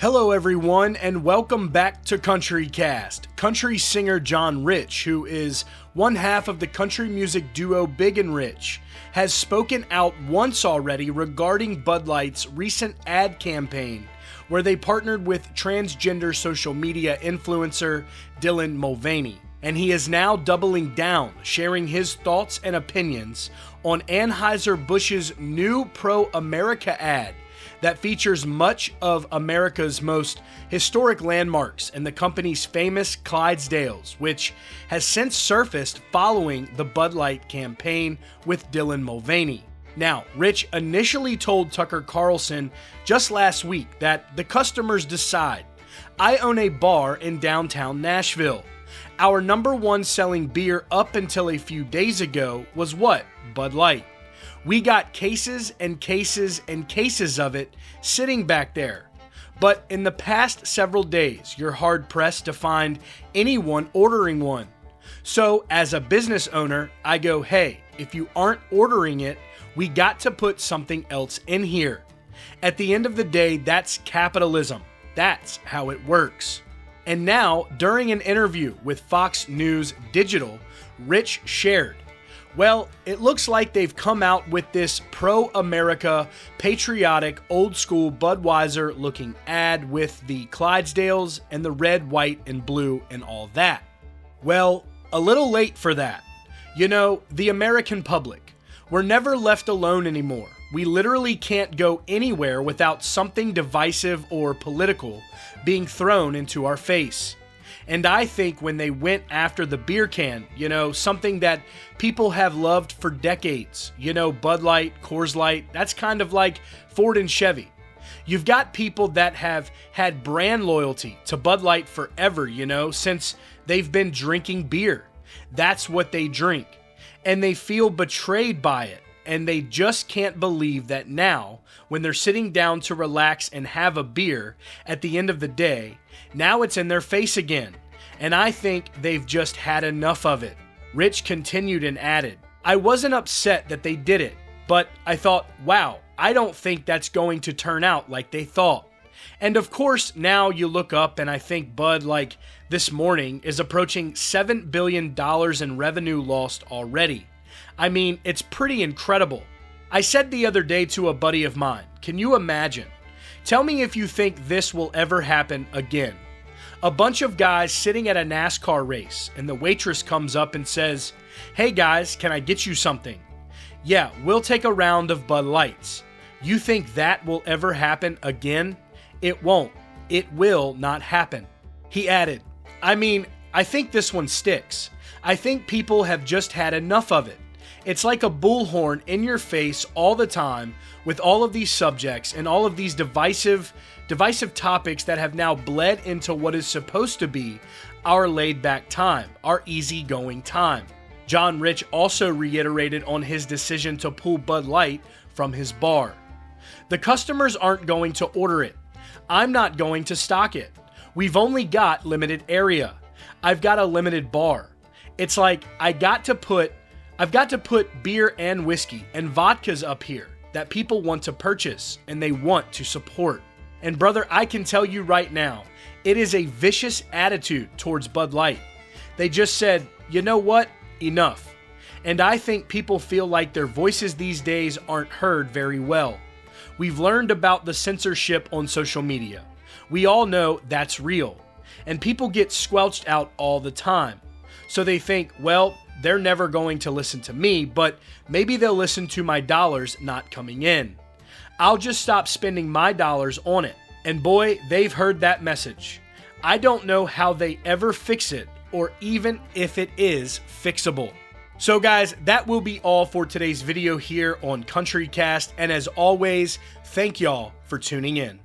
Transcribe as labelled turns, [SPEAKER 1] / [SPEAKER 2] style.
[SPEAKER 1] Hello everyone and welcome back to CountryCast. Country singer John Rich, who is one half of the country music duo Big and Rich, has spoken out once already regarding Bud Light's recent ad campaign where they partnered with transgender social media influencer Dylan Mulvaney. And he is now doubling down, sharing his thoughts and opinions on Anheuser-Busch's new pro-America ad that features much of America's most historic landmarks and the company's famous Clydesdales, which has since surfaced following the Bud Light campaign with Dylan Mulvaney. Now, Rich initially told Tucker Carlson just last week that the customers decide. I own a bar in downtown Nashville. Our number one selling beer up until a few days ago was what? Bud Light. We got cases and cases and cases of it sitting back there. But in the past several days, you're hard-pressed to find anyone ordering one. So as a business owner, I go, hey, if you aren't ordering it, we got to put something else in here. At the end of the day, that's capitalism. That's how it works. And now, during an interview with Fox News Digital, Rich shared, well, it looks like they've come out with this pro-America, patriotic, old-school Budweiser looking ad with the Clydesdales and the red, white, and blue and all that. Well, a little late for that. You know, the American public, we're never left alone anymore. We literally can't go anywhere without something divisive or political being thrown into our face. And I think when they went after the beer can, something that people have loved for decades, Bud Light, Coors Light, that's kind of like Ford and Chevy. You've got people that have had brand loyalty to Bud Light forever, since they've been drinking beer. That's what they drink. And they feel betrayed by it. And they just can't believe that now, when they're sitting down to relax and have a beer, at the end of the day, now it's in their face again. And I think they've just had enough of it. Rich continued and added, I wasn't upset that they did it, but I thought, wow, I don't think that's going to turn out like they thought. And of course, now you look up and I think Bud, like this morning, is approaching $7 billion in revenue lost already. I mean, it's pretty incredible. I said the other day to a buddy of mine, can you imagine? Tell me if you think this will ever happen again. A bunch of guys sitting at a NASCAR race and the waitress comes up and says, hey guys, can I get you something? Yeah, we'll take a round of Bud Lights. You think that will ever happen again? It won't. It will not happen. He added, I mean, I think this one sticks. I think people have just had enough of it. It's like a bullhorn in your face all the time with all of these subjects and all of these divisive topics that have now bled into what is supposed to be our laid-back time, our easygoing time. John Rich also reiterated on his decision to pull Bud Light from his bar. The customers aren't going to order it. I'm not going to stock it. We've only got limited area. I've got a limited bar. It's like I've got to put beer and whiskey and vodkas up here that people want to purchase and they want to support. And brother, I can tell you right now, it is a vicious attitude towards Bud Light. They just said, you know what? Enough. And I think people feel like their voices these days aren't heard very well. We've learned about the censorship on social media. We all know that's real. And people get squelched out all the time. So they think, well, they're never going to listen to me, but maybe they'll listen to my dollars not coming in. I'll just stop spending my dollars on it. And boy, they've heard that message. I don't know how they ever fix it, or even if it is fixable. So guys, that will be all for today's video here on CountryCast. And as always, thank y'all for tuning in.